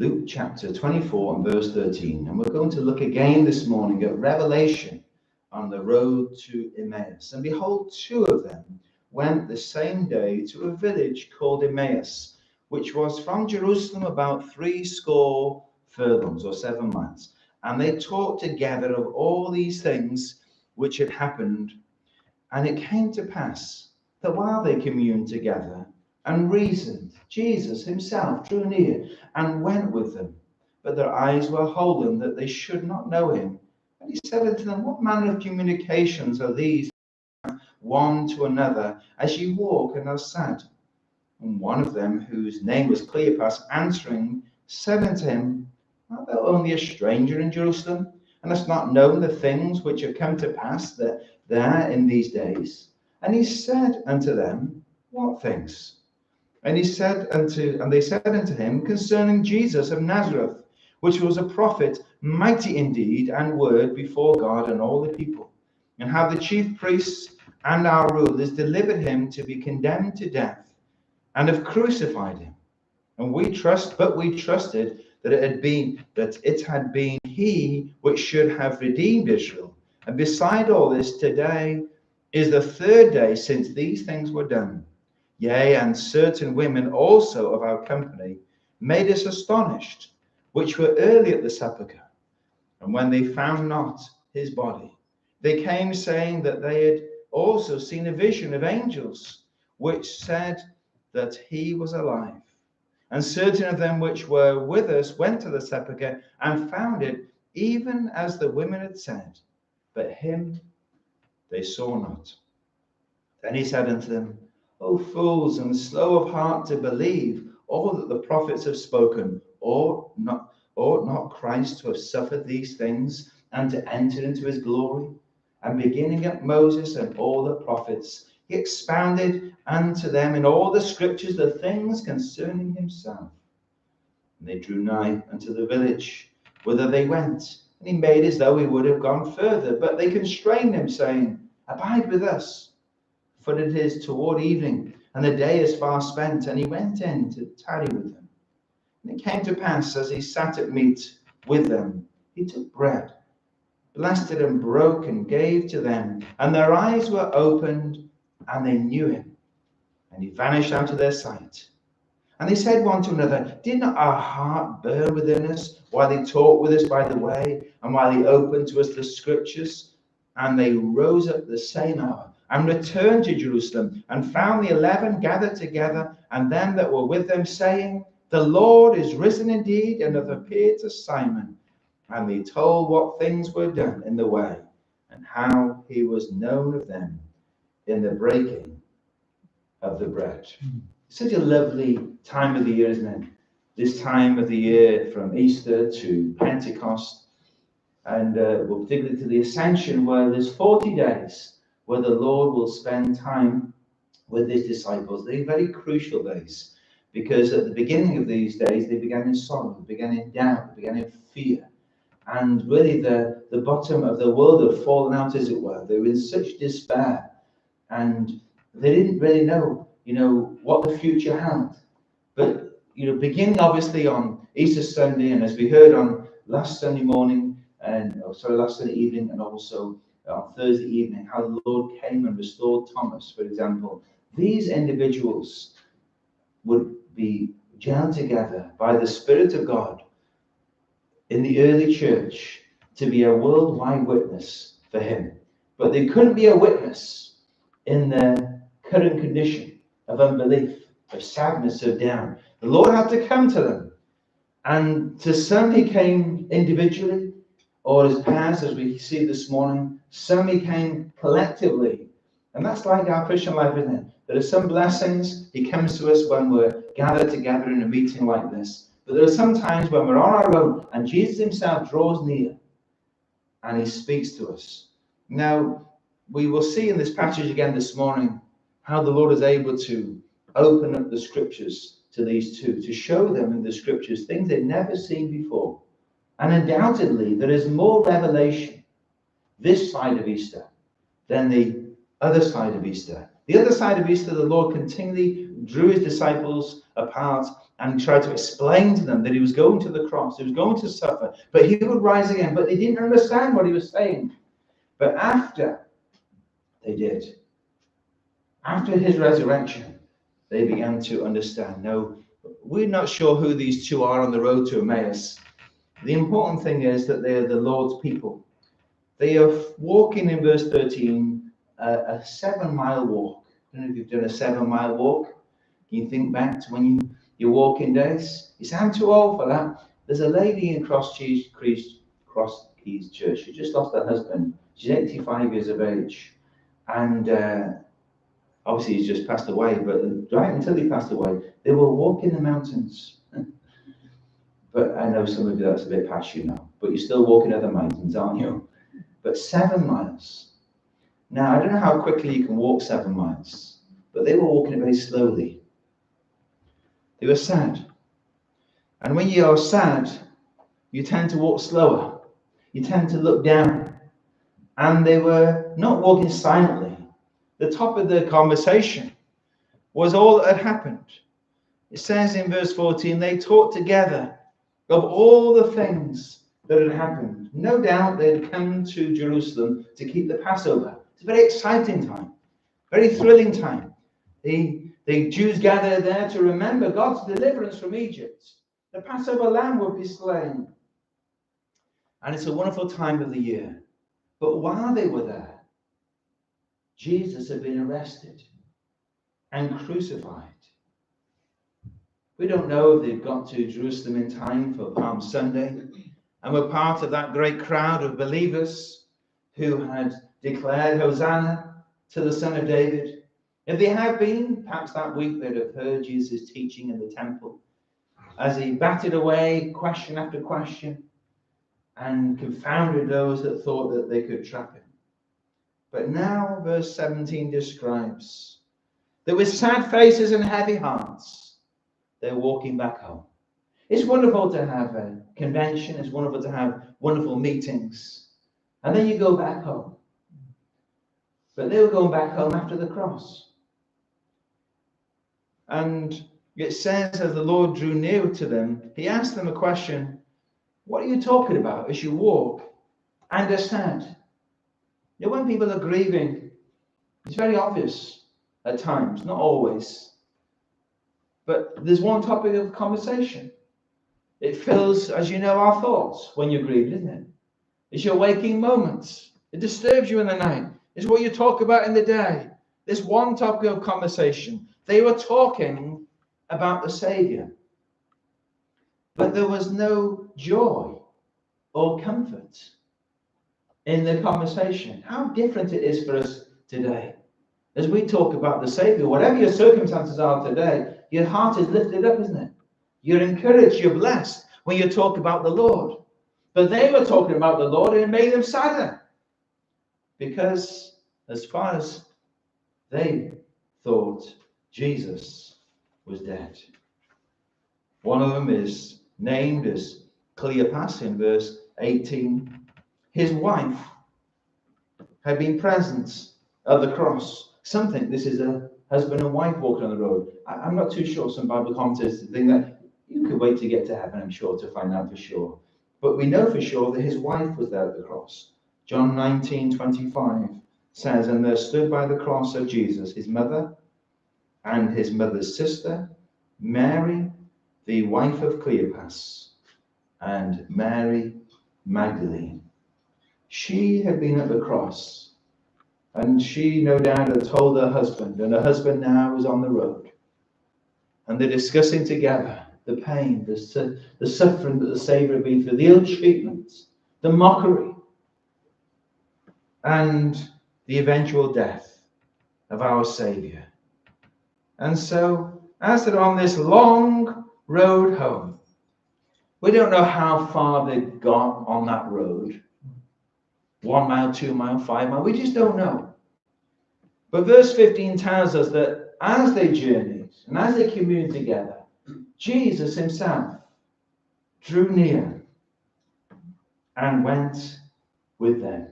Luke chapter 24 and verse 13. And we're going to look again this morning at Revelation on the road to Emmaus. And behold, two of them went the same day to a village called Emmaus, which was from Jerusalem about 80 furlongs or 7 miles. And they talked together of all these things which had happened. And it came to pass that while they communed together and reasoned, Jesus himself drew near and went with them. But their eyes were holden that they should not know him. And he said unto them, What manner of communications are these one to another as ye walk and are sad? And one of them, whose name was Cleopas, answering, said unto him, Art thou only a stranger in Jerusalem, and hast not known the things which have come to pass there in these days? And he said unto them, What things? And they said unto him, concerning Jesus of Nazareth, which was a prophet, mighty in deed and word before God and all the people, and how the chief priests and our rulers delivered him to be condemned to death, and have crucified him. And we trusted that it had been he which should have redeemed Israel. And beside all this, today is the third day since these things were done. Yea, and certain women also of our company made us astonished, which were early at the sepulchre. And when they found not his body, they came saying that they had also seen a vision of angels, which said that he was alive. And certain of them which were with us went to the sepulchre and found it even as the women had said, but him they saw not. Then he said unto them, O fools, and slow of heart to believe all that the prophets have spoken. Ought not Christ to have suffered these things and to enter into his glory? And beginning at Moses and all the prophets, he expounded unto them in all the scriptures the things concerning himself. And they drew nigh unto the village whither they went. And he made as though he would have gone further, but they constrained him, saying, Abide with us, for it is toward evening, and the day is far spent. And he went in to tarry with them. And it came to pass, as he sat at meat with them, he took bread, blessed it, and broke, and gave to them. And their eyes were opened, and they knew him. And he vanished out of their sight. And they said one to another, Did not our heart burn within us while he talked with us by the way, and while he opened to us the scriptures? And they rose up the same hour, and returned to Jerusalem, and found the 11 gathered together, and them that were with them, saying, The Lord is risen indeed, and hath appeared to Simon. And they told what things were done in the way, and how he was known of them in the breaking of the bread. It's such a lovely time of the year, isn't it? This time of the year, from Easter to Pentecost, and particularly to the Ascension, where there's 40 days where the Lord will spend time with his disciples. They're very crucial days, because at the beginning of these days, they began in sorrow, they began in doubt, they began in fear. And really the bottom of the world had fallen out, as it were. They were in such despair, and they didn't really know, what the future held. But, beginning obviously on Easter Sunday, and as we heard on last Sunday evening, and also on Thursday evening, how the Lord came and restored Thomas, for example. These individuals would be joined together by the Spirit of God in the early church to be a worldwide witness for him. But they couldn't be a witness in their current condition of unbelief, of sadness, of doubt. The Lord had to come to them. And to some he came individually, or as pairs, as we see this morning. Some he came collectively. And that's like our Christian life, isn't it? There are some blessings. He comes to us when we're gathered together in a meeting like this. But there are some times when we're on our own, and Jesus himself draws near and he speaks to us. Now, we will see in this passage again this morning how the Lord is able to open up the scriptures to these two, to show them in the scriptures things they've never seen before. And undoubtedly, there is more revelation this side of Easter than the other side of Easter. The other side of Easter, the Lord continually drew his disciples apart and tried to explain to them that he was going to the cross, he was going to suffer, but he would rise again. But they didn't understand what he was saying. But after they did, after his resurrection, they began to understand. No, we're not sure who these two are on the road to Emmaus. The important thing is that they are the Lord's people. They are walking in verse 13, a 7-mile walk. I don't know if you've done a 7-mile walk. Can you think back to when your walking days? You sound too old for that. There's a lady in Cross Keys Church. She just lost her husband. She's 85 years of age. And obviously he's just passed away, but right until he passed away, they were walking the mountains. But I know some of you, that's a bit past you now. But you're still walking over the mountains, aren't you? But 7 miles. Now, I don't know how quickly you can walk 7 miles, but they were walking it very slowly. They were sad. And when you are sad, you tend to walk slower. You tend to look down. And they were not walking silently. The top of the conversation was all that had happened. It says in verse 14, they talked together of all the things that had happened. No doubt they'd come to Jerusalem to keep the Passover. It's a very exciting time, very thrilling time. The Jews gathered there to remember God's deliverance from Egypt. The Passover lamb would be slain. And it's a wonderful time of the year. But while they were there, Jesus had been arrested and crucified. We don't know if they've got to Jerusalem in time for Palm Sunday and were part of that great crowd of believers who had declared Hosanna to the Son of David. If they had been, perhaps that week they'd have heard Jesus' teaching in the temple as he batted away question after question and confounded those that thought that they could trap him. But now verse 17 describes that with sad faces and heavy hearts, they're walking back home. It's wonderful to have a convention. It's wonderful to have wonderful meetings. And then you go back home. But they were going back home after the cross. And it says as the Lord drew near to them, he asked them a question. What are you talking about as you walk and are sad? You know, when people are grieving, it's very obvious at times, not always. But there's one topic of conversation. It fills, as you know, our thoughts when you're grieved, isn't it? It's your waking moments. It disturbs you in the night. It's what you talk about in the day. This one topic of conversation. They were talking about the Savior. But there was no joy or comfort in the conversation. How different it is for us today. As we talk about the Savior, whatever your circumstances are today, your heart is lifted up, isn't it? You're encouraged, you're blessed when you talk about the Lord. But they were talking about the Lord and it made them sadder. Because as far as they thought, Jesus was dead. One of them is named as Cleopas in verse 18. His wife had been present at the cross. Some think this is a husband and wife walking on the road. I'm not too sure. Some Bible commentators think that you could wait to get to heaven, I'm sure, to find out for sure. But we know for sure that his wife was there at the cross. John 19:25 says, and there stood by the cross of Jesus his mother and his mother's sister, Mary, the wife of Cleopas, and Mary Magdalene. She had been at the cross. And she, no doubt, had told her husband, and her husband now is on the road. And they're discussing together the pain, the suffering that the Savior had been through, the ill treatment, the mockery, and the eventual death of our Savior. And so, as they're on this long road home, we don't know how far they got on that road. 1 mile, 2 mile, 5 mile. We just don't know. But verse 15 tells us that as they journeyed and as they communed together, Jesus himself drew near and went with them.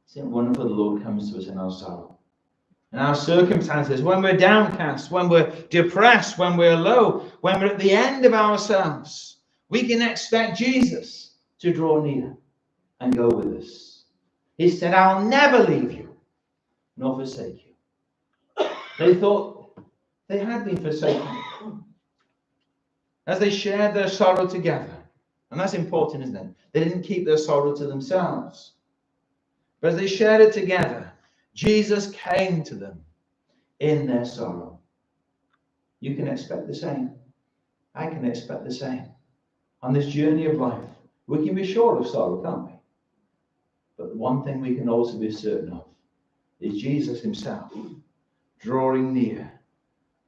Isn't it wonderful the Lord comes to us in our sorrow? in our circumstances, when we're downcast, when we're depressed, when we're low, when we're at the end of ourselves, we can expect Jesus to draw near and go with us. He said, I'll never leave you nor forsake you. They thought they had been forsaken as they shared their sorrow together. And that's important, isn't it? They didn't keep their sorrow to themselves. But as they shared it together, Jesus came to them in their sorrow. You can expect the same. I can expect the same. On this journey of life, we can be sure of sorrow, can't we? But one thing we can also be certain of is Jesus himself drawing near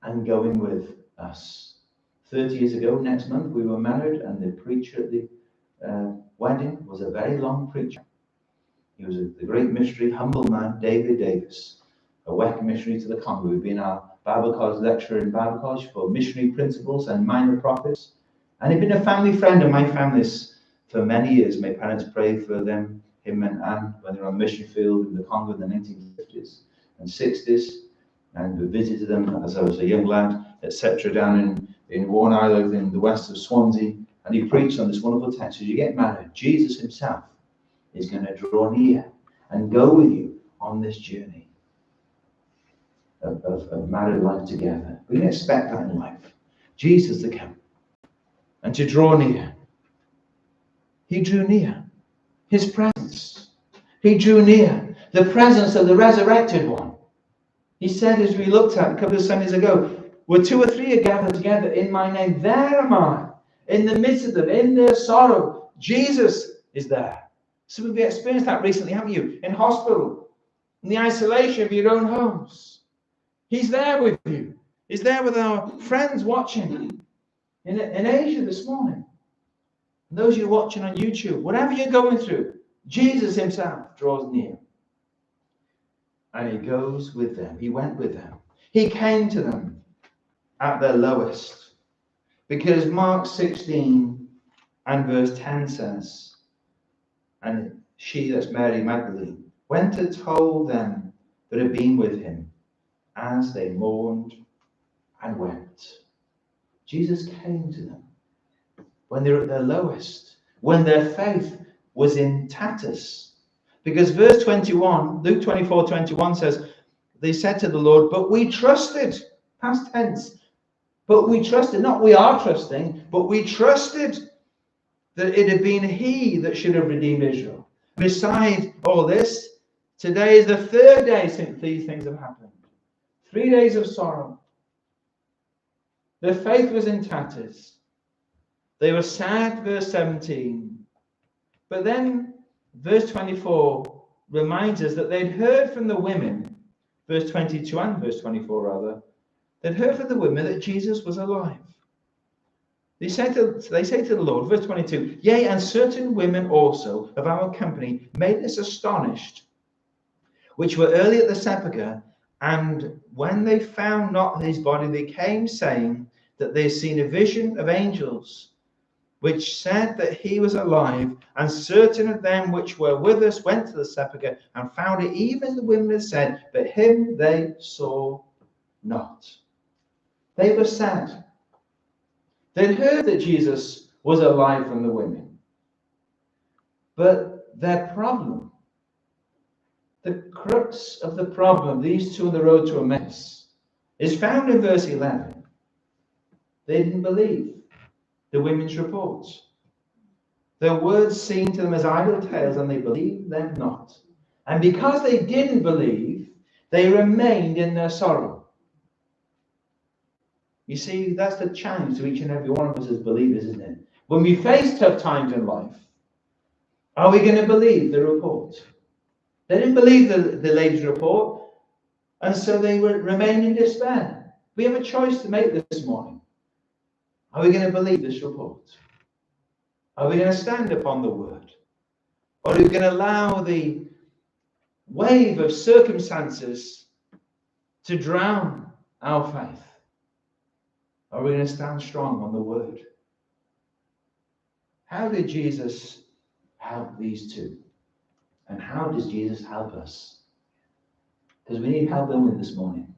and going with us. 30 years ago, next month, we were married, and the preacher at the wedding was a very long preacher. He was the great missionary, humble man, David Davis, a WEC missionary to the Congo. We've been our Bible college lecturer in Bible college for missionary principles and minor prophets. And he'd been a family friend of my family's for many years. My parents prayed for them, him and Anne, when they were on the mission field in the Congo in the 1950s and 60s. And we visited them as I was a young lad, etc., down in Warren Island in the west of Swansea. And he preached on this wonderful text: as you get married, Jesus himself is going to draw near and go with you on this journey of married life together. We can expect that in life. Jesus to come and to draw near. He drew near. His presence. He drew near. The presence of the resurrected one. He said, as we looked at a couple of Sundays ago, where two or three are gathered together in my name, there am I. In the midst of them, in their sorrow, Jesus is there. Some of you experienced that recently, haven't you? In hospital, in the isolation of your own homes. He's there with you. He's there with our friends watching in Asia this morning. And those of you watching on YouTube, whatever you're going through, Jesus himself draws near. And he goes with them. He went with them. He came to them at their lowest. Because Mark 16 and verse 10 says, and she, that's Mary Magdalene, went and told them that had been with him as they mourned and wept. Jesus came to them when they were at their lowest, when their faith was in tatters. Because verse 21, Luke 24:21 says, they said to the Lord, but we trusted, past tense, but we trusted, not we are trusting, but we trusted that it had been he that should have redeemed Israel. Beside all this, today is the third day since these things have happened. 3 days of sorrow. Their faith was in tatters. They were sad, verse 17. But then verse 24 reminds us that they'd heard from the women, verse 22 and verse 24 rather, they'd heard from the women that Jesus was alive. They say to the Lord, verse 22, yea, and certain women also of our company made us astonished, which were early at the sepulchre, and when they found not his body, they came saying that they had seen a vision of angels, which said that he was alive, and certain of them which were with us went to the sepulchre and found it even as the women had said, but him they saw not. They were sad. They'd heard that Jesus was alive from the women. But their problem, the crux of the problem, these two on the road to Emmaus, is found in verse 11. They didn't believe the women's reports. Their words seemed to them as idle tales, and they believed them not. And because they didn't believe, they remained in their sorrow. You see, that's the challenge to each and every one of us as believers, isn't it? When we face tough times in life, are we going to believe the report? They didn't believe the lady's report, and so they remained in despair. We have a choice to make this morning. Are we going to believe this report? Are we going to stand upon the word? Or are we going to allow the wave of circumstances to drown our faith? Are we going to stand strong on the word? How did Jesus help these two? And how does Jesus help us? Because we need help, don't we, this morning?